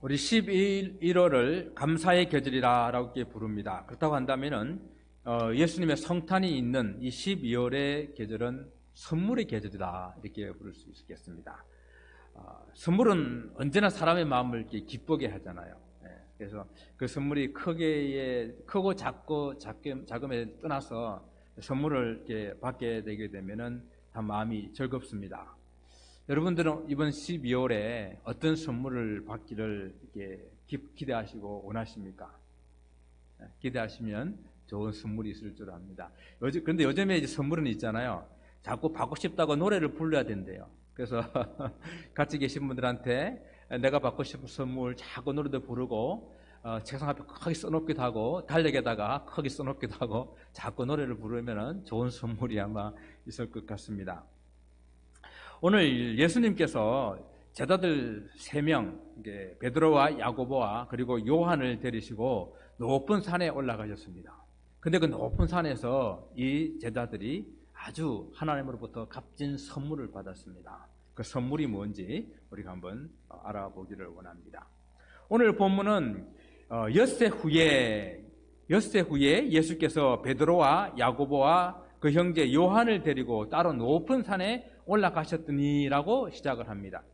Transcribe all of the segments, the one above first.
우리 11월을 감사의 계절이라고 이렇게 부릅니다. 그렇다고 한다면은 예수님의 성탄이 있는 이 12월의 계절은 선물의 계절이다 이렇게 부를 수 있겠습니다. 선물은 언제나 사람의 마음을 이렇게 기쁘게 하잖아요. 그래서 그 선물이 크고 작음에 떠나서 선물을 이렇게 받게 되게 되면은 다 마음이 즐겁습니다. 여러분들은 이번 12월에 어떤 선물을 받기를 이렇게 기대하시고 원하십니까? 기대하시면 좋은 선물이 있을 줄 압니다. 그런데 요즘에 이제 선물은 있잖아요. 자꾸 받고 싶다고 노래를 불러야 된대요. 그래서 같이 계신 분들한테 내가 받고 싶은 선물 자꾸 노래도 부르고 책상 앞에 크게 써놓기도 하고 달력에다가 크게 써놓기도 하고 자꾸 노래를 부르면 좋은 선물이 아마 있을 것 같습니다. 오늘 예수님께서 제자들 3명, 베드로와 야고보와 그리고 요한을 데리시고 높은 산에 올라가셨습니다. 근데 그 높은 산에서 이 제자들이 아주 하나님으로부터 값진 선물을 받았습니다. 그 선물이 뭔지 우리가 한번 알아보기를 원합니다. 오늘 본문은 엿새 후에 예수께서 베드로와 야고보와 그 형제 요한을 데리고 따로 높은 산에 올라가셨더니라고 시작을 합니다.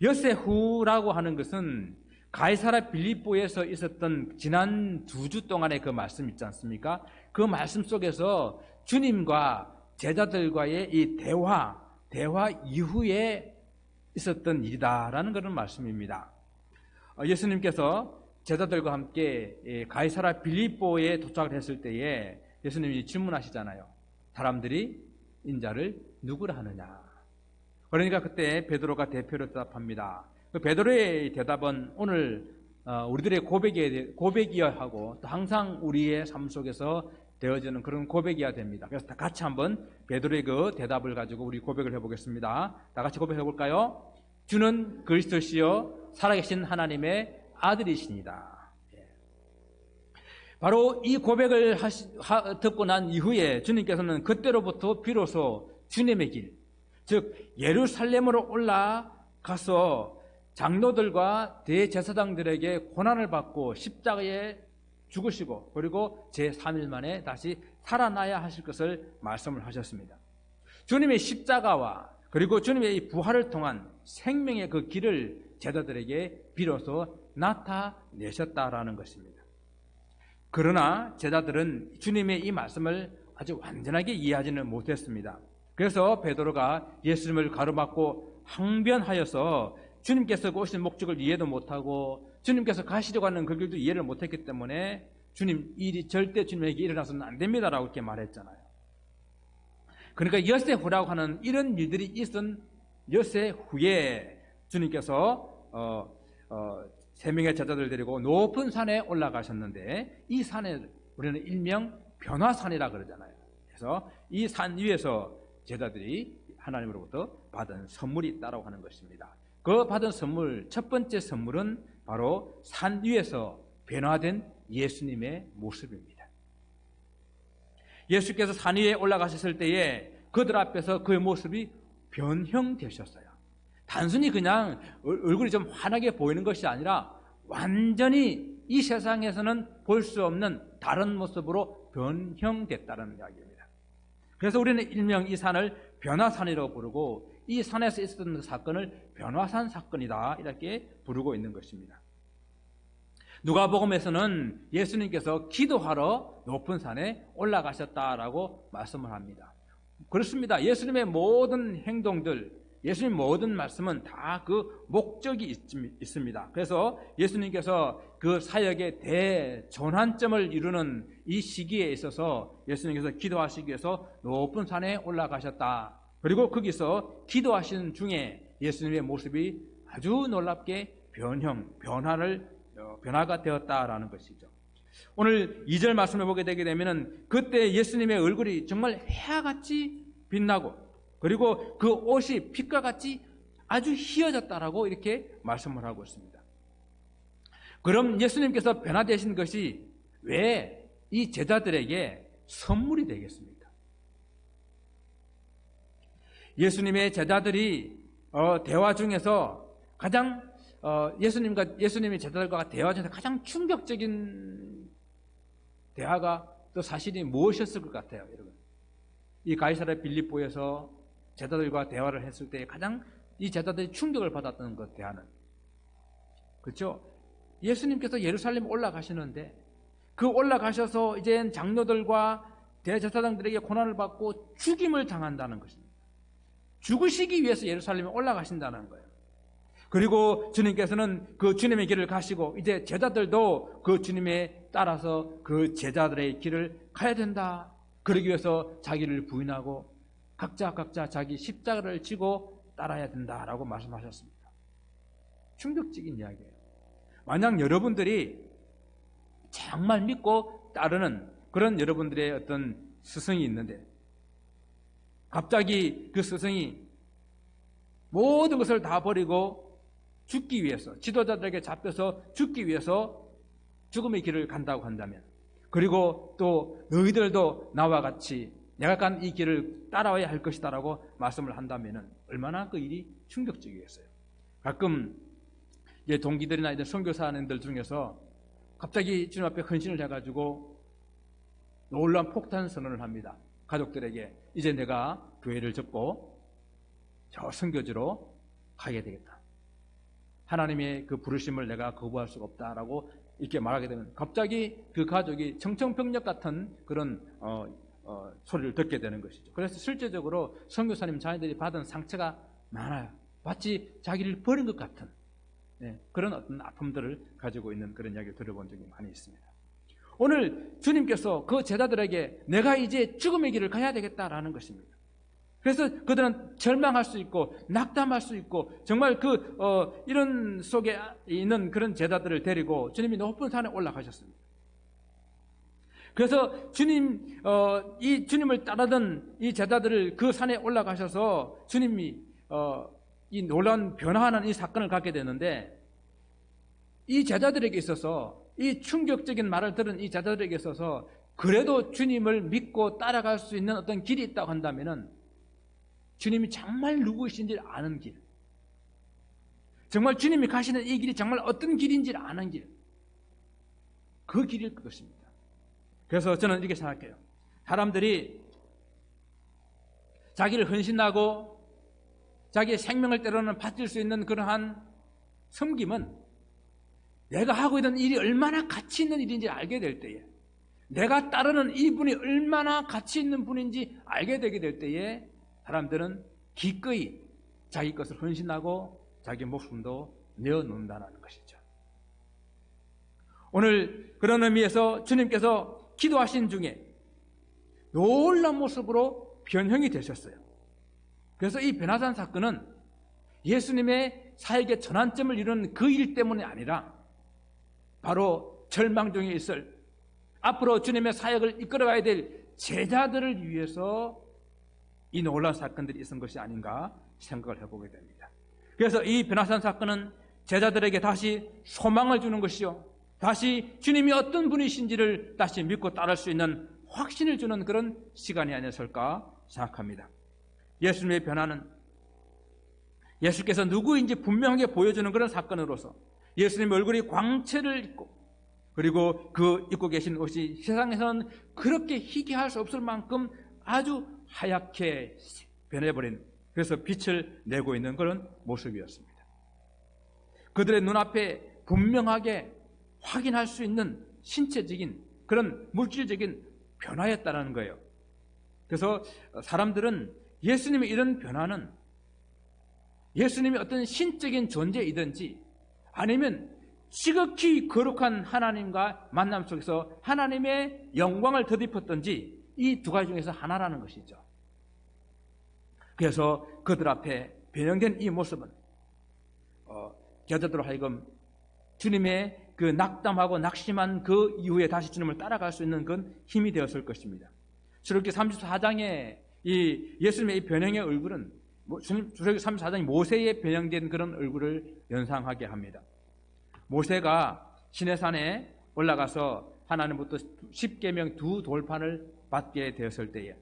엿새 후라고 하는 것은 가이사랴 빌립보에서 있었던 지난 2주 동안의 그 말씀 있지 않습니까? 그 말씀 속에서 주님과 제자들과의 이 대화 이후에 있었던 일이다라는 그런 말씀입니다. 예수님께서 제자들과 함께 가이사랴 빌립보에 도착을 했을 때에 예수님이 질문하시잖아요. 사람들이 인자를 누구라 하느냐. 그러니까 그때 베드로가 대표로 대답합니다. 그 베드로의 대답은 오늘 우리들의 고백이어야 하고 또 항상 우리의 삶 속에서 되어지는 그런 고백이어야 됩니다. 그래서 다 같이 한번 베드로의 그 대답을 가지고 우리 고백을 해보겠습니다. 다 같이 고백해 볼까요? 주는 그리스도시요 살아계신 하나님의 아들이시니다. 바로 이 고백을 듣고 난 이후에 주님께서는 그때로부터 비로소 주님의 길, 즉 예루살렘으로 올라가서 장로들과 대제사장들에게 고난을 받고 십자가에 죽으시고 그리고 제3일 만에 다시 살아나야 하실 것을 말씀을 하셨습니다. 주님의 십자가와 그리고 주님의 이 부활을 통한 생명의 그 길을 제자들에게 비로소 나타내셨다라는 것입니다. 그러나 제자들은 주님의 이 말씀을 아주 완전하게 이해하지는 못했습니다. 그래서 베드로가 예수님을 가로막고 항변하여서 주님께서 오신 목적을 이해도 못하고 주님께서 가시려고 하는 그 길도 이해를 못했기 때문에 주님 일이 절대 주님에게 일어나서는 안 됩니다라고 이렇게 말했잖아요. 그러니까 엿새 후라고 하는 이런 일들이 있은 엿새 후에 주님께서 3명의 제자들을 데리고 높은 산에 올라가셨는데 이 산에 우리는 일명 변화산이라 그러잖아요. 그래서 이 산 위에서 제자들이 하나님으로부터 받은 선물이 있다고 하는 것입니다. 그 받은 선물, 첫 번째 선물은 바로 산 위에서 변화된 예수님의 모습입니다. 예수께서 산 위에 올라가셨을 때에 그들 앞에서 그의 모습이 변형되셨어요. 단순히 그냥 얼굴이 좀 환하게 보이는 것이 아니라 완전히 이 세상에서는 볼 수 없는 다른 모습으로 변형됐다는 이야기입니다. 그래서 우리는 일명 이 산을 변화산이라고 부르고 이 산에서 있었던 사건을 변화산 사건이다 이렇게 부르고 있는 것입니다. 누가복음에서는 예수님께서 기도하러 높은 산에 올라가셨다라고 말씀을 합니다. 그렇습니다. 예수님의 모든 행동들, 예수님 모든 말씀은 다 그 목적이 있습니다. 그래서 예수님께서 그 사역의 대전환점을 이루는 이 시기에 있어서 예수님께서 기도하시기 위해서 높은 산에 올라가셨다. 그리고 거기서 기도하시는 중에 예수님의 모습이 아주 놀랍게 변화가 되었다라는 것이죠. 오늘 2절 말씀을 보게 되게 되면은 그때 예수님의 얼굴이 정말 해아같이 빛나고 그리고 그 옷이 빛과 같이 아주 희어졌다라고 이렇게 말씀을 하고 있습니다. 그럼 예수님께서 변화되신 것이 왜 이 제자들에게 선물이 되겠습니까? 예수님의 제자들이 대화 중에서 가장 예수님이 제자들과 대화 중에서 가장 충격적인 대화가 또 사실이 무엇이었을 것 같아요, 여러분? 이 가이사랴 빌립보에서 제자들과 대화를 했을 때 가장 이 제자들이 충격을 받았던 것 대화는, 그렇죠? 예수님께서 예루살렘 올라가시는데 그 올라가셔서 이제 장로들과 대제사장들에게 고난을 받고 죽임을 당한다는 것입니다. 죽으시기 위해서 예루살렘에 올라가신다는 거예요. 그리고 주님께서는 그 주님의 길을 가시고 이제 제자들도 그 주님에 따라서 그 제자들의 길을 가야 된다. 그러기 위해서 자기를 부인하고 각자 자기 십자가를 지고 따라야 된다라고 말씀하셨습니다. 충격적인 이야기예요. 만약 여러분들이 정말 믿고 따르는 그런 여러분들의 어떤 스승이 있는데 갑자기 그 스승이 모든 것을 다 버리고 죽기 위해서, 지도자들에게 잡혀서 죽기 위해서 죽음의 길을 간다고 한다면, 그리고 또 너희들도 나와 같이 내가 간 이 길을 따라와야 할 것이다라고 말씀을 한다면 얼마나 그 일이 충격적이겠어요. 가끔 이제 동기들이나 이제 선교사님들 중에서 갑자기 주님 앞에 헌신을 해가지고 놀라운 폭탄 선언을 합니다. 가족들에게 이제 내가 교회를 접고 저 선교지로 가게 되겠다. 하나님의 그 부르심을 내가 거부할 수가 없다라고 이렇게 말하게 되면 갑자기 그 가족이 청천벽력 같은 그런 소리를 듣게 되는 것이죠. 그래서 실제적으로 선교사님 자녀들이 받은 상처가 많아요. 마치 자기를 버린 것 같은 그런 어떤 아픔들을 가지고 있는 그런 이야기를 들어본 적이 많이 있습니다. 오늘 주님께서 그 제자들에게 내가 이제 죽음의 길을 가야 되겠다라는 것입니다. 그래서 그들은 절망할 수 있고 낙담할 수 있고 정말 이런 속에 있는 그런 제자들을 데리고 주님이 높은 산에 올라가셨습니다. 그래서 이 주님을 따르던 이 제자들을 그 산에 올라가셔서 주님이 이 놀라운 변화하는 이 사건을 갖게 되는데, 이 제자들에게 있어서 이 충격적인 말을 들은 이 제자들에게 있어서 그래도 주님을 믿고 따라갈 수 있는 어떤 길이 있다고 한다면은 주님이 정말 누구이신지 아는 길, 정말 주님이 가시는 이 길이 정말 어떤 길인지 아는 길, 그 길일 것입니다. 그래서 저는 이렇게 생각해요. 사람들이 자기를 헌신하고 자기의 생명을 때로는 바칠 수 있는 그러한 섬김은 내가 하고 있는 일이 얼마나 가치 있는 일인지 알게 될 때에, 내가 따르는 이분이 얼마나 가치 있는 분인지 알게 되게 될 때에 사람들은 기꺼이 자기 것을 헌신하고 자기 목숨도 내어놓는다는 것이죠. 오늘 그런 의미에서 주님께서 기도하신 중에 놀라운 모습으로 변형이 되셨어요. 그래서 이 변화산 사건은 예수님의 사역의 전환점을 이루는 그 일 때문이 아니라 바로 절망 중에 있을 앞으로 주님의 사역을 이끌어가야 될 제자들을 위해서 이 놀라운 사건들이 있은 것이 아닌가 생각을 해보게 됩니다. 그래서 이 변화산 사건은 제자들에게 다시 소망을 주는 것이요, 다시 주님이 어떤 분이신지를 다시 믿고 따를 수 있는 확신을 주는 그런 시간이 아니었을까 생각합니다. 예수님의 변화는 예수께서 누구인지 분명하게 보여주는 그런 사건으로서 예수님의 얼굴이 광채를 입고, 그리고 그 입고 계신 옷이 세상에서는 그렇게 희귀할 수 없을 만큼 아주 하얗게 변해버린, 그래서 빛을 내고 있는 그런 모습이었습니다. 그들의 눈앞에 분명하게 확인할 수 있는 신체적인 그런 물질적인 변화였다는 거예요. 그래서 사람들은 예수님의 이런 변화는 예수님이 어떤 신적인 존재이든지 아니면 지극히 거룩한 하나님과 만남 속에서 하나님의 영광을 덧입었든지 이 두 가지 중에서 하나라는 것이죠. 그래서 그들 앞에 변형된 이 모습은 제자들로 하여금 주님의 그 낙담하고 낙심한 그 이후에 다시 주님을 따라갈 수 있는 그런 힘이 되었을 것입니다. 출애굽기 34장에 이 예수님의 이 변형의 얼굴은 출애굽기 34장이 모세의 변형된 그런 얼굴을 연상하게 합니다. 모세가 시내산에 올라가서 하나님부터 십계명 두 돌판을 받게 되었을 때에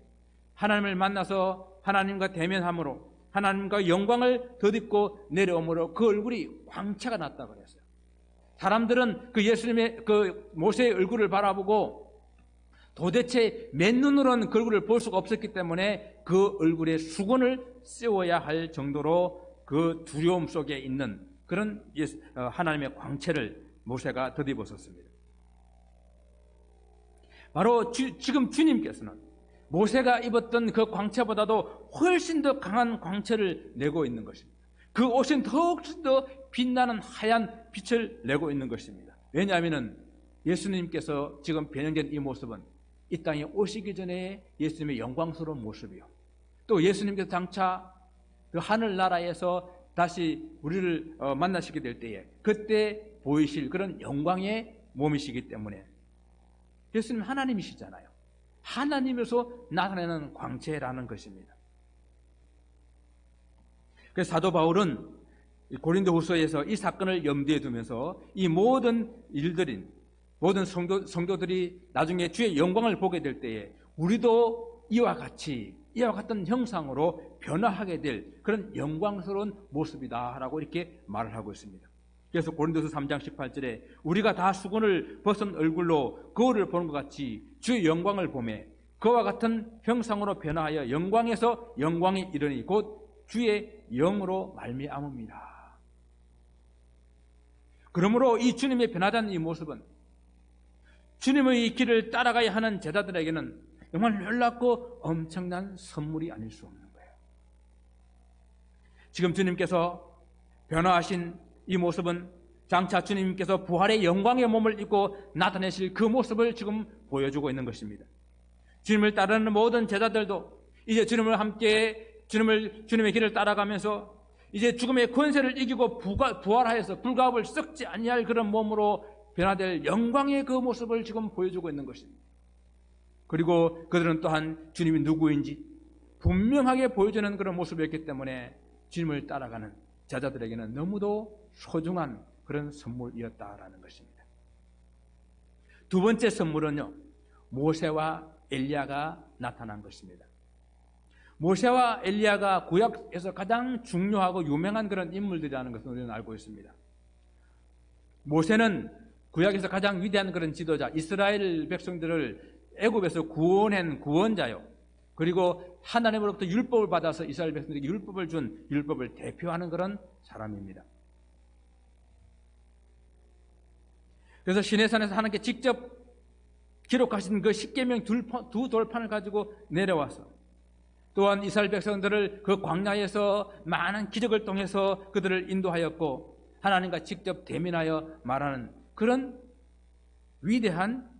하나님을 만나서 하나님과 대면함으로 하나님과 영광을 덧입고 내려오므로 그 얼굴이 광채가 났다고 그랬어요. 사람들은 그 예수님의 그 모세의 얼굴을 바라보고 도대체 맨눈으로는 그 얼굴을 볼 수가 없었기 때문에 그 얼굴에 수건을 씌워야 할 정도로 그 두려움 속에 있는 그런 하나님의 광채를 모세가 덧입었었습니다. 바로 지금 주님께서는 모세가 입었던 그 광채보다도 훨씬 더 강한 광채를 내고 있는 것입니다. 그 옷은 더욱 더 빛나는 하얀 빛을 내고 있는 것입니다. 왜냐하면 예수님께서 지금 변형된 이 모습은 이 땅에 오시기 전에 예수님의 영광스러운 모습이요, 또 예수님께서 장차 그 하늘나라에서 다시 우리를 만나시게 될 때에 그때 보이실 그런 영광의 몸이시기 때문에 예수님 하나님이시잖아요. 하나님에서 나타내는 광채라는 것입니다. 그래서 사도 바울은 고린도후서에서 이 사건을 염두에 두면서 이 모든 일들인 모든 성도들이 나중에 주의 영광을 보게 될 때에 우리도 이와 같은 형상으로 변화하게 될 그런 영광스러운 모습이다라고 이렇게 말을 하고 있습니다. 그래서 고린도서 3장 18절에 우리가 다 수건을 벗은 얼굴로 거울을 보는 것 같이 주의 영광을 보매 그와 같은 형상으로 변화하여 영광에서 영광이 이르니 곧 주의 영으로 말미암음이라. 그러므로 이 주님의 변화된 이 모습은 주님의 길을 따라가야 하는 제자들에게는 정말 놀랍고 엄청난 선물이 아닐 수 없는 거예요. 지금 주님께서 변화하신 이 모습은 장차 주님께서 부활의 영광의 몸을 입고 나타내실 그 모습을 지금 보여주고 있는 것입니다. 주님을 따르는 모든 제자들도 이제 주님을 함께 주님의 길을 따라가면서 이제 죽음의 권세를 이기고 부활하여서 불갑을 썩지 아니할 그런 몸으로 변화될 영광의 그 모습을 지금 보여주고 있는 것입니다. 그리고 그들은 또한 주님이 누구인지 분명하게 보여주는 그런 모습이었기 때문에 주님을 따라가는 제자들에게는 너무도 소중한 그런 선물이었다라는 것입니다. 두 번째 선물은요, 모세와 엘리야가 나타난 것입니다. 모세와 엘리야가 구약에서 가장 중요하고 유명한 그런 인물들이라는 것을 우리는 알고 있습니다. 모세는 구약에서 가장 위대한 그런 지도자, 이스라엘 백성들을 애굽에서 구원한 구원자요, 그리고 하나님으로부터 율법을 받아서 이스라엘 백성들에게 율법을 준 율법을 대표하는 그런 사람입니다. 그래서 시내산에서 하나님께 직접 기록하신 그 십계명 두 돌판을 가지고 내려와서 또한 이스라엘 백성들을 그 광야에서 많은 기적을 통해서 그들을 인도하였고 하나님과 직접 대면하여 말하는 그런 위대한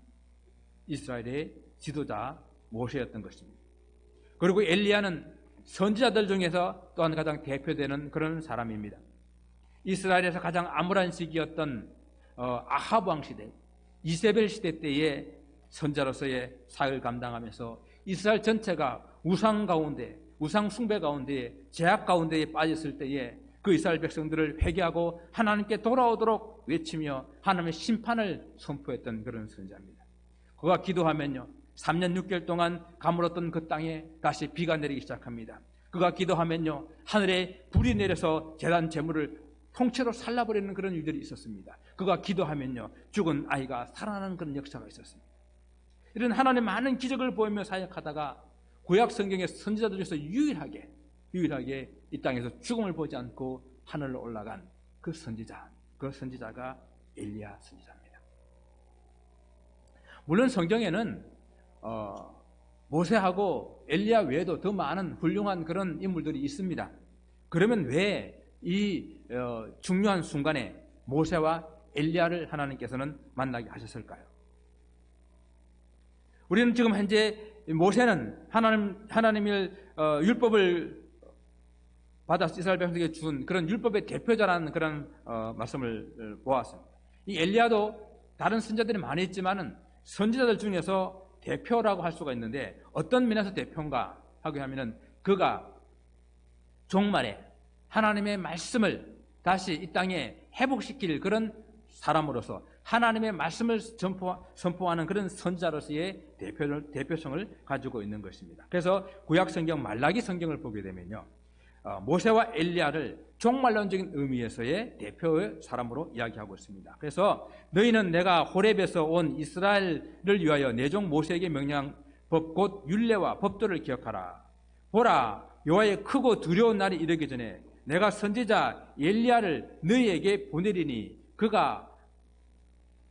이스라엘의 지도자 모세였던 것입니다. 그리고 엘리야는 선지자들 중에서 또한 가장 대표되는 그런 사람입니다. 이스라엘에서 가장 암울한 시기였던 아하브 왕 시대, 이세벨 시대 때에 선자로서의 사역을 감당하면서 이스라엘 전체가 우상 가운데, 우상 숭배 가운데, 죄악 가운데에 빠졌을 때에 그 이스라엘 백성들을 회개하고 하나님께 돌아오도록 외치며 하나님의 심판을 선포했던 그런 선자입니다. 그가 기도하면요, 3년 6개월 동안 가물었던 그 땅에 다시 비가 내리기 시작합니다. 그가 기도하면요, 하늘에 불이 내려서 제단 제물을 통째로 살라버리는 그런 일들이 있었습니다. 그가 기도하면요, 죽은 아이가 살아나는 그런 역사가 있었습니다. 이런 하나님의 많은 기적을 보이며 사역하다가 구약 성경의 선지자들 중에서 유일하게 이 땅에서 죽음을 보지 않고 하늘로 올라간 그 선지자가 엘리야 선지자입니다. 물론 성경에는 모세하고 엘리야 외에도 더 많은 훌륭한 그런 인물들이 있습니다. 그러면 왜 이 중요한 순간에 모세와 엘리야를 하나님께서는 만나게 하셨을까요? 우리는 지금 현재 모세는 하나님의 율법을 받아서 이스라엘 백성에게 준 그런 율법의 대표자라는 그런 말씀을 보았습니다. 이 엘리야도 다른 선지자들이 많이 있지만은 선지자들 중에서 대표라고 할 수가 있는데 어떤 면에서 대표인가 하게 하면은 그가 종말에 하나님의 말씀을 다시 이 땅에 회복시킬 그런 사람으로서 하나님의 말씀을 선포하는 그런 선지자로서의 대표성을 가지고 있는 것입니다. 그래서 구약 성경 말라기 성경을 보게 되면요, 모세와 엘리야를 종말론적인 의미에서의 대표의 사람으로 이야기하고 있습니다. 그래서 너희는 내가 호렙에서 온 이스라엘을 위하여 내 종 모세에게 명령한 법 곧 율례와 법도를 기억하라. 보라, 여호와의 크고 두려운 날이 이르기 전에 내가 선지자 엘리야를 너희에게 보내리니 그가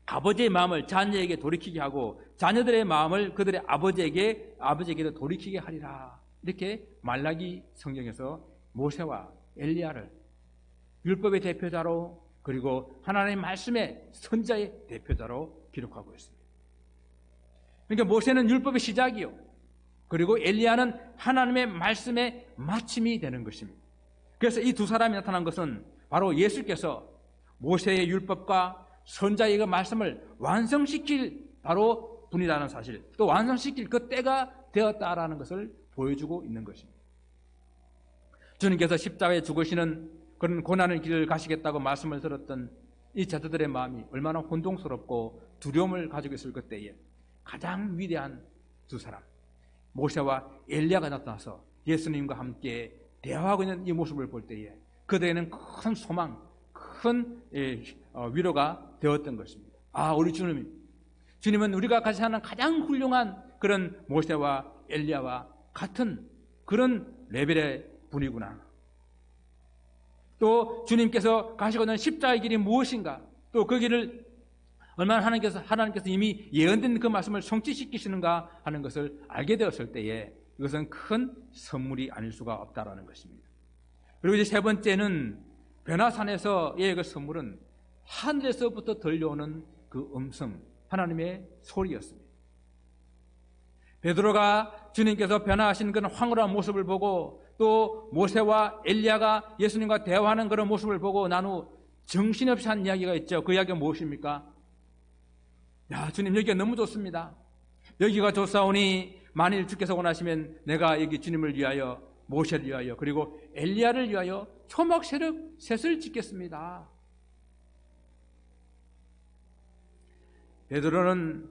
아버지의 마음을 자녀에게 돌이키게 하고 자녀들의 마음을 그들의 아버지에게도 돌이키게 하리라. 이렇게 말라기 성경에서 모세와 엘리야를 율법의 대표자로 그리고 하나님의 말씀의 선자의 대표자로 기록하고 있습니다. 그러니까 모세는 율법의 시작이요. 그리고 엘리야는 하나님의 말씀의 마침이 되는 것입니다. 그래서 이 두 사람이 나타난 것은 바로 예수께서 모세의 율법과 선자의 그 말씀을 완성시킬 바로 분이라는 사실, 또 완성시킬 그 때가 되었다라는 것을 보여주고 있는 것입니다. 주님께서 십자가에 죽으시는 그런 고난의 길을 가시겠다고 말씀을 들었던 이 제자들의 마음이 얼마나 혼동스럽고 두려움을 가지고 있을 그때에 가장 위대한 두 사람, 모세와 엘리야가 나타나서 예수님과 함께 대화하고 있는 이 모습을 볼 때에 그들에게는 큰 소망, 큰 위로가 되었던 것입니다. 우리 주님은 우리가 같이 하는 가장 훌륭한 그런 모세와 엘리야와 같은 그런 레벨의 분이구나. 또 주님께서 가시고 있는 십자가의 길이 무엇인가, 또 그 길을 얼마나 하나님께서 이미 예언된 그 말씀을 성취시키시는가 하는 것을 알게 되었을 때에 이것은 큰 선물이 아닐 수가 없다라는 것입니다. 그리고 이제 세 번째는 변화산에서의 그 선물은 하늘에서부터 들려오는 그 음성, 하나님의 소리였습니다. 베드로가 주님께서 변화하신 그런 황홀한 모습을 보고 또 모세와 엘리야가 예수님과 대화하는 그런 모습을 보고 난 후 정신없이 한 이야기가 있죠. 그 이야기가 무엇입니까? 주님 여기가 너무 좋습니다. 여기가 좋사오니 만일 주께서 원하시면 내가 여기 주님을 위하여, 모세를 위하여, 그리고 엘리야를 위하여 초막 셋을 짓겠습니다. 베드로는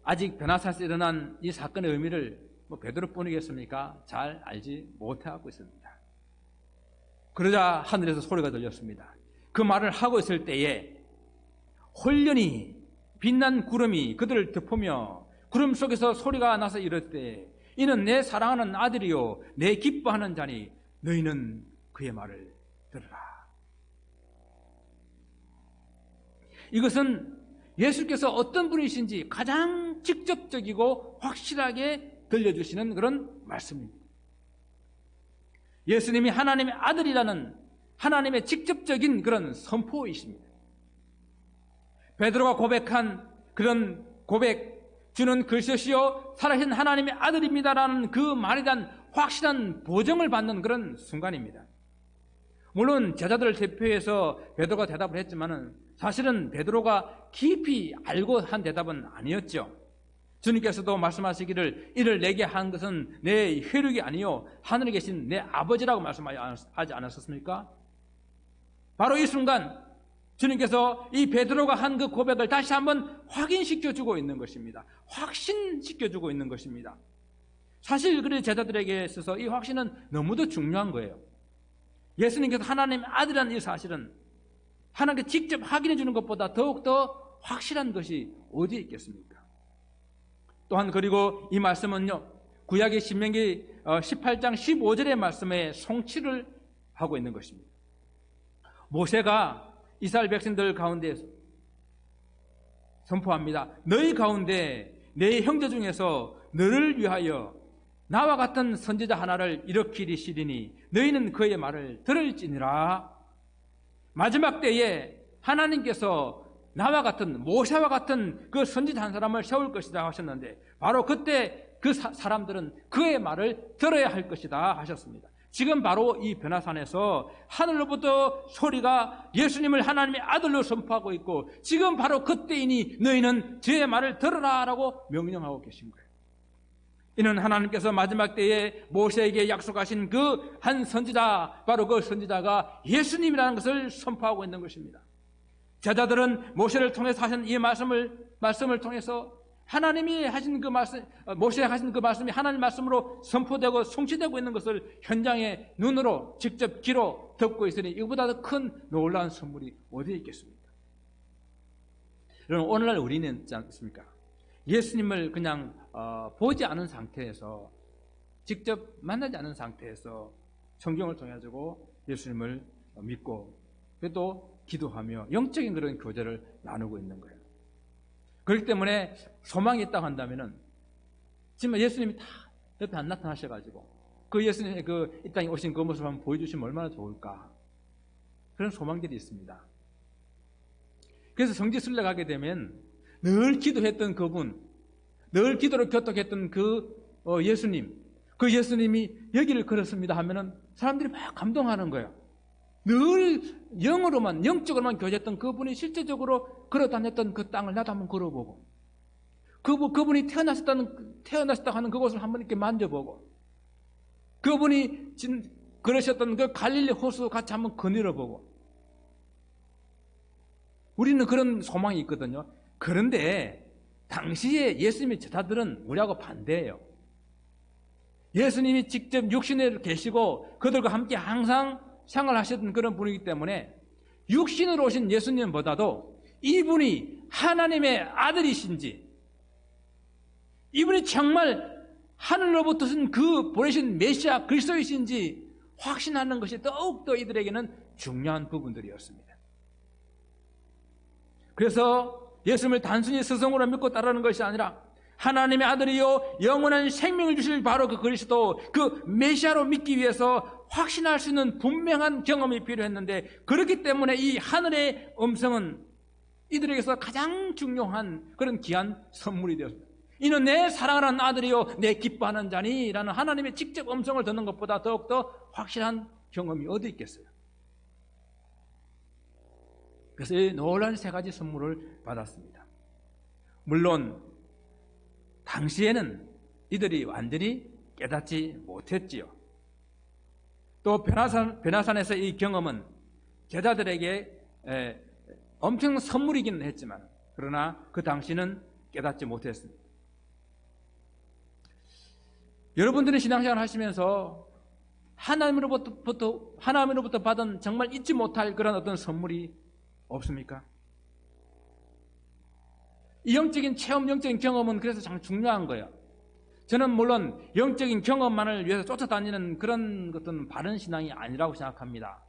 아직 변화산에서 일어난 이 사건의 의미를 베드로뿐이겠습니까? 잘 알지 못하고 있습니다. 그러자 하늘에서 소리가 들렸습니다. 그 말을 하고 있을 때에 홀련히 빛난 구름이 그들을 덮으며 구름 속에서 소리가 나서 이럴 때 이는 내 사랑하는 아들이요 내 기뻐하는 자니 너희는 그의 말을 들으라. 이것은 예수께서 어떤 분이신지 가장 직접적이고 확실하게 들려주시는 그런 말씀입니다. 예수님이 하나님의 아들이라는 하나님의 직접적인 그런 선포이십니다. 베드로가 고백한 그런 고백, 주는 그리스도시요 살아계신 하나님의 아들입니다라는 그 말에 대한 확실한 보증을 받는 그런 순간입니다. 물론 제자들을 대표해서 베드로가 대답을 했지만은 사실은 베드로가 깊이 알고 한 대답은 아니었죠. 주님께서도 말씀하시기를 이를 내게 한 것은 내 혈육이 아니요 하늘에 계신 내 아버지라고 말씀하지 않았습니까? 바로 이 순간 주님께서 이 베드로가 한 그 고백을 다시 한번 확인시켜주고 있는 것입니다. 확신시켜주고 있는 것입니다. 사실 그래 제자들에게 있어서 이 확신은 너무도 중요한 거예요. 예수님께서 하나님의 아들이라는 이 사실은 하나님께 직접 확인해 주는 것보다 더욱더 확실한 것이 어디에 있겠습니까? 또한 그리고 이 말씀은요 구약의 신명기 18장 15절의 말씀에 성취를 하고 있는 것입니다. 모세가 이스라엘 백성들 가운데에서 선포합니다. 너희 가운데 내 형제 중에서 너를 위하여 나와 같은 선지자 하나를 일으키리시리니 너희는 그의 말을 들을지니라. 마지막 때에 하나님께서 나와 같은 모세와 같은 그 선지자 한 사람을 세울 것이다 하셨는데 바로 그때 그 사람들은 그의 말을 들어야 할 것이다 하셨습니다. 지금 바로 이 변화산에서 하늘로부터 소리가 예수님을 하나님의 아들로 선포하고 있고 지금 바로 그때이니 너희는 저의 말을 들으라 라고 명령하고 계신 거예요. 이는 하나님께서 마지막 때에 모세에게 약속하신 그 한 선지자, 바로 그 선지자가 예수님이라는 것을 선포하고 있는 것입니다. 제자들은 모세를 통해서 하신 이 말씀을 통해서 하나님이 하신 그 말씀, 모세가 하신 그 말씀이 하나님 말씀으로 선포되고 성취되고 있는 것을 현장에 눈으로 직접 귀로 듣고 있으니 이거보다 더 큰 놀라운 선물이 어디에 있겠습니까? 여러분, 오늘날 우리는 있지 않습니까? 예수님을 그냥 보지 않은 상태에서, 직접 만나지 않은 상태에서 성경을 통해 가지고 예수님을 믿고 또 기도하며 영적인 그런 교제를 나누고 있는 거예요. 그렇기 때문에 소망이 있다고 한다면은, 지금 예수님이 다 옆에 안 나타나셔가지고 그 예수님의 그 이 땅에 오신 그 모습을 한번 보여주시면 얼마나 좋을까, 그런 소망들이 있습니다. 그래서 성지순례 가게 되면 늘 기도했던 그분, 늘 기도로 교통했던 그 예수님, 그 예수님이 여기를 걸었습니다 하면은 사람들이 막 감동하는 거예요. 늘 영으로만, 영적으로만 교제했던 그분이 실제적으로 걸어 다녔던 그 땅을 나도 한번 걸어보고, 그분이 태어나셨다고 하는 그곳을 한번 이렇게 만져보고, 그분이 걸으셨던 그 갈릴리 호수 같이 한번 거닐어보고, 우리는 그런 소망이 있거든요. 그런데 당시에 예수님의 제자들은 우리하고 반대예요. 예수님이 직접 육신에 계시고 그들과 함께 항상 생활하셨던 그런 분이기 때문에 육신으로 오신 예수님보다도 이분이 하나님의 아들이신지, 이분이 정말 하늘로부터 오신 그 보내신 메시아 그리스도이신지 확신하는 것이 더욱더 이들에게는 중요한 부분들이었습니다. 그래서 예수님을 단순히 스승으로 믿고 따르는 것이 아니라 하나님의 아들이요 영원한 생명을 주실 바로 그 그리스도, 그 메시아로 믿기 위해서 확신할 수 있는 분명한 경험이 필요했는데, 그렇기 때문에 이 하늘의 음성은 이들에게서 가장 중요한 그런 귀한 선물이 되었습니다. 이는 내 사랑하는 아들이요 내 기뻐하는 자니 라는 하나님의 직접 음성을 듣는 것보다 더욱더 확실한 경험이 어디 있겠어요. 그래서 이 놀라운 세 가지 선물을 받았습니다. 물론 당시에는 이들이 완전히 깨닫지 못했지요. 또 베나산에서 이 경험은 제자들에게 엄청난 선물이기는 했지만, 그러나 그 당시는 깨닫지 못했습니다. 여러분들은 신앙생활 하시면서 하나님으로부터 받은 정말 잊지 못할 그런 어떤 선물이 없습니까? 이 영적인 체험, 영적인 경험은 그래서 참 중요한 거예요. 저는 물론 영적인 경험만을 위해서 쫓아다니는 그런 것은 바른 신앙이 아니라고 생각합니다.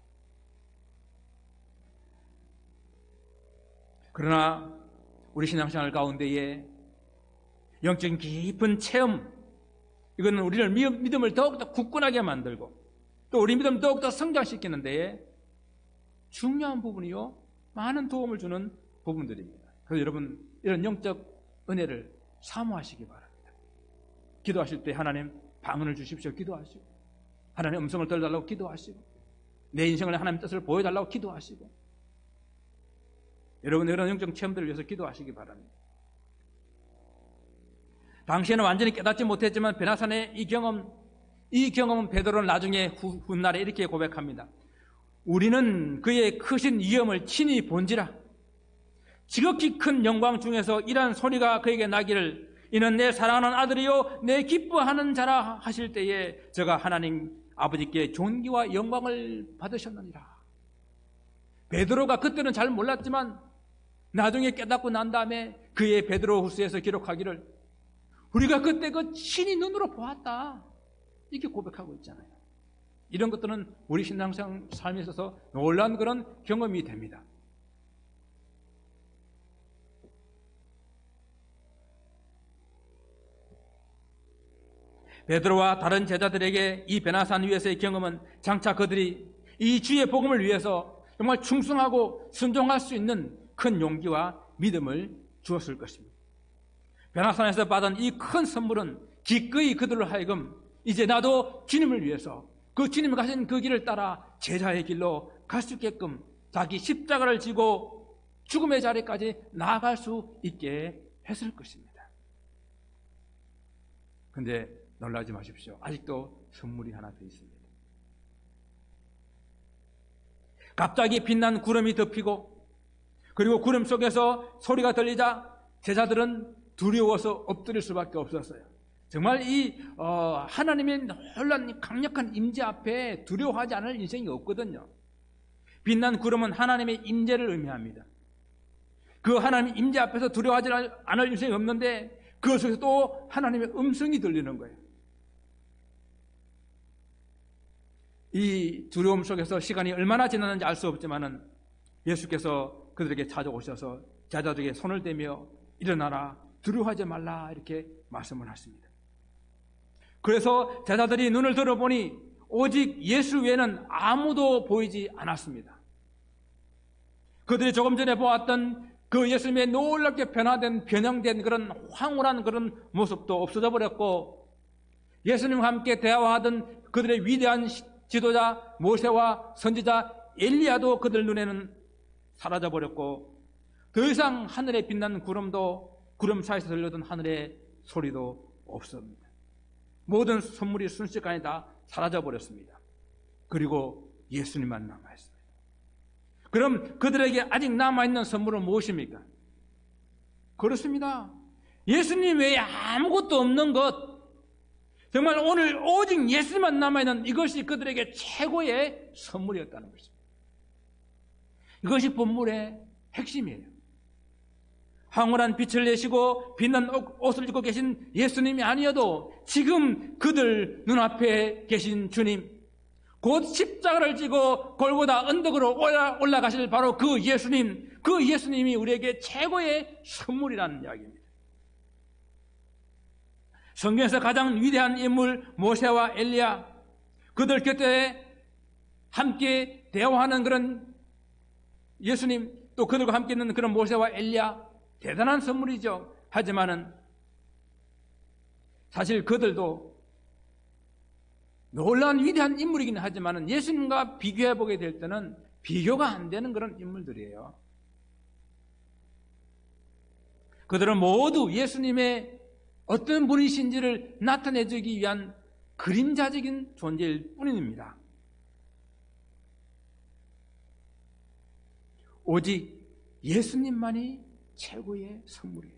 그러나 우리 신앙생활 가운데에 영적인 깊은 체험, 이거는 우리를 믿음을 더욱더 굳건하게 만들고 또 우리 믿음을 더욱더 성장시키는 데에 중요한 부분이요, 많은 도움을 주는 부분들입니다. 그래서 여러분, 이런 영적 은혜를 사모하시기 바랍니다. 기도하실 때 하나님 방언을 주십시오 기도하시고, 하나님 음성을 들려달라고 기도하시고, 내 인생을 하나님 뜻을 보여달라고 기도하시고, 여러분 이런 영적 체험들을 위해서 기도하시기 바랍니다. 당시에는 완전히 깨닫지 못했지만 베나산의 이 경험은 베드로는 나중에 훗날에 이렇게 고백합니다. 우리는 그의 크신 위엄을 친히 본지라. 지극히 큰 영광 중에서 이러한 소리가 그에게 나기를, 이는 내 사랑하는 아들이요 내 기뻐하는 자라 하실 때에 저가 하나님 아버지께 존귀와 영광을 받으셨느니라. 베드로가 그때는 잘 몰랐지만 나중에 깨닫고 난 다음에 그의 베드로후서에서 기록하기를, 우리가 그때 그 친히 눈으로 보았다, 이렇게 고백하고 있잖아요. 이런 것들은 우리 신앙생 삶에 있어서 놀라운 그런 경험이 됩니다. 베드로와 다른 제자들에게 이 베나산 위에서의 경험은 장차 그들이 이 주의 복음을 위해서 정말 충성하고 순종할 수 있는 큰 용기와 믿음을 주었을 것입니다. 베나산에서 받은 이 큰 선물은 기꺼이 그들로 하여금 이제 나도 주님을 위해서 그 주님이 가신 그 길을 따라 제자의 길로 갈 수 있게끔 자기 십자가를 지고 죽음의 자리까지 나아갈 수 있게 했을 것입니다. 그런데 놀라지 마십시오. 아직도 선물이 하나 더 있습니다. 갑자기 빛난 구름이 덮이고, 그리고 구름 속에서 소리가 들리자 제자들은 두려워서 엎드릴 수밖에 없었어요. 정말 이 하나님의 놀란 강력한 임재 앞에 두려워하지 않을 인생이 없거든요. 빛난 구름은 하나님의 임재를 의미합니다. 그 하나님의 임재 앞에서 두려워하지 않을 인생이 없는데 그 속에서 또 하나님의 음성이 들리는 거예요. 이 두려움 속에서 시간이 얼마나 지났는지 알 수 없지만은 예수께서 그들에게 찾아오셔서 제자들에게 손을 대며 일어나라, 두려워하지 말라 이렇게 말씀을 하십니다. 그래서 제자들이 눈을 들어보니 오직 예수 외에는 아무도 보이지 않았습니다. 그들이 조금 전에 보았던 그 예수님의 놀랍게 변형된 그런 황홀한 그런 모습도 없어져 버렸고, 예수님과 함께 대화하던 그들의 위대한 지도자 모세와 선지자 엘리야도 그들 눈에는 사라져 버렸고, 더 이상 하늘에 빛나는 구름도, 구름 사이에서 들려던 하늘의 소리도 없습니다. 모든 선물이 순식간에 다 사라져 버렸습니다. 그리고 예수님만 남아있습니다. 그럼 그들에게 아직 남아있는 선물은 무엇입니까? 그렇습니다. 예수님 외에 아무것도 없는 것, 정말 오늘 오직 예수만 남아있는 이것이 그들에게 최고의 선물이었다는 것입니다. 이것이 본문의 핵심이에요. 황홀한 빛을 내시고 빛난 옷을 입고 계신 예수님이 아니어도 지금 그들 눈앞에 계신 주님, 곧 십자가를 지고 골고다 언덕으로 올라가실 바로 그 예수님이 우리에게 최고의 선물이라는 이야기입니다. 성경에서 가장 위대한 인물 모세와 엘리야, 그들 곁에 함께 대화하는 그런 예수님, 또 그들과 함께 있는 그런 모세와 엘리야, 대단한 선물이죠. 하지만은 사실 그들도 놀라운 위대한 인물이긴 하지만은 예수님과 비교해 보게 될 때는 비교가 안 되는 그런 인물들이에요. 그들은 모두 예수님의 어떤 분이신지를 나타내주기 위한 그림자적인 존재일 뿐입니다. 오직 예수님만이 최고의 선물이에요.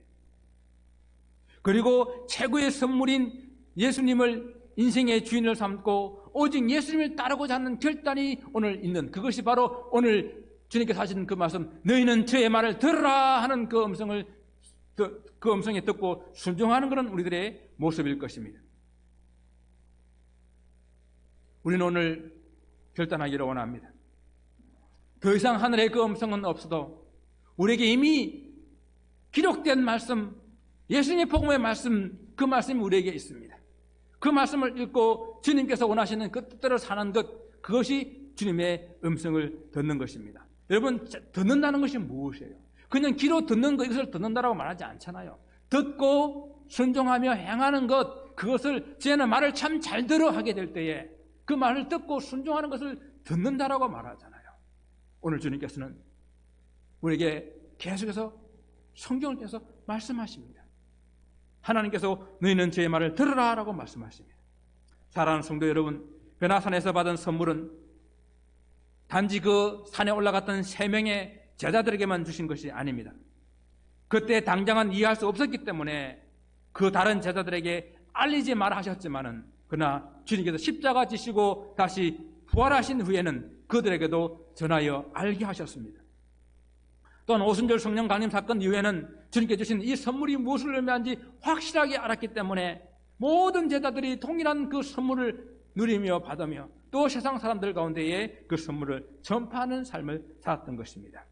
그리고 최고의 선물인 예수님을 인생의 주인을 삼고 오직 예수님을 따르고자 하는 결단이 오늘 있는, 그것이 바로 오늘 주님께서 하시는 그 말씀, 너희는 저의 말을 들으라 하는 그 음성에 듣고 순종하는 그런 우리들의 모습일 것입니다. 우리는 오늘 결단하기를 원합니다. 더 이상 하늘의 그 음성은 없어도 우리에게 이미 기록된 말씀, 예수님의 복음의 말씀, 그 말씀이 우리에게 있습니다. 그 말씀을 읽고 주님께서 원하시는 그 뜻대로 사는 것, 그것이 주님의 음성을 듣는 것입니다. 여러분, 듣는다는 것이 무엇이에요? 그냥 귀로 듣는 것, 이것을 듣는다라고 말하지 않잖아요. 듣고 순종하며 행하는 것, 그것을 쟤는 말을 참 잘 들어 하게 될 때에 그 말을 듣고 순종하는 것을 듣는다라고 말하잖아요. 오늘 주님께서는 우리에게 계속해서 성경을 통해서 말씀하십니다. 하나님께서 너희는 제 말을 들으라 라고 말씀하십니다. 사랑하는 성도 여러분, 베나산에서 받은 선물은 단지 그 산에 올라갔던 3명의 제자들에게만 주신 것이 아닙니다. 그때 당장은 이해할 수 없었기 때문에 그 다른 제자들에게 알리지 말아 하셨지만은, 그러나 주님께서 십자가 지시고 다시 부활하신 후에는 그들에게도 전하여 알게 하셨습니다. 또한 오순절 성령 강림 사건 이후에는 주님께 주신 이 선물이 무엇을 의미하는지 확실하게 알았기 때문에 모든 제자들이 동일한 그 선물을 누리며 받으며 또 세상 사람들 가운데에 그 선물을 전파하는 삶을 살았던 것입니다.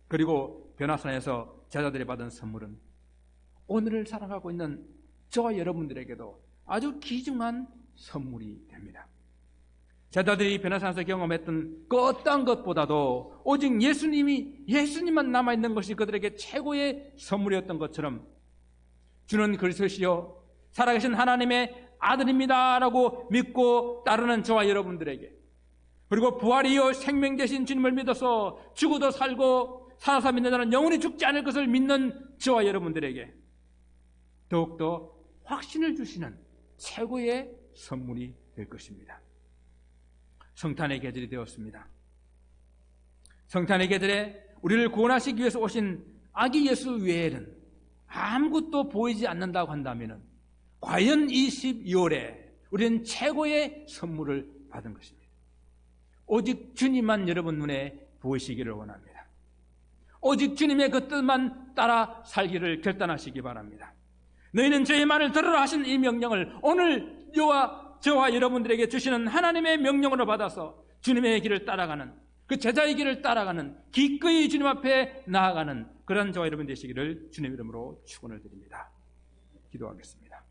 그리고 변화산에서 제자들이 받은 선물은 오늘을 살아가고 있는 저와 여러분들에게도 아주 귀중한 선물이 됩니다. 제자들이 변화산에서 경험했던 그 어떠한 것보다도 오직 예수님만 남아있는 것이 그들에게 최고의 선물이었던 것처럼, 주는 그리스도시요 살아계신 하나님의 아들입니다 라고 믿고 따르는 저와 여러분들에게, 그리고 부활이요 생명 되신 주님을 믿어서 죽어도 살고 살아서 믿는 자는 영원히 죽지 않을 것을 믿는 저와 여러분들에게 더욱더 확신을 주시는 최고의 선물이 될 것입니다. 성탄의 계절이 되었습니다. 성탄의 계절에 우리를 구원하시기 위해서 오신 아기 예수 외에는 아무것도 보이지 않는다고 한다면 과연 이 12월에 우리는 최고의 선물을 받은 것입니다. 오직 주님만 여러분 눈에 보이시기를 원합니다. 오직 주님의 그 뜻만 따라 살기를 결단하시기 바랍니다. 너희는 저의 말을 들으라 하신 이 명령을 오늘 저와 여러분들에게 주시는 하나님의 명령으로 받아서 주님의 길을 따라가는, 그 제자의 길을 따라가는, 기꺼이 주님 앞에 나아가는 그런 저와 여러분 되시기를 주님 이름으로 축원을 드립니다. 기도하겠습니다.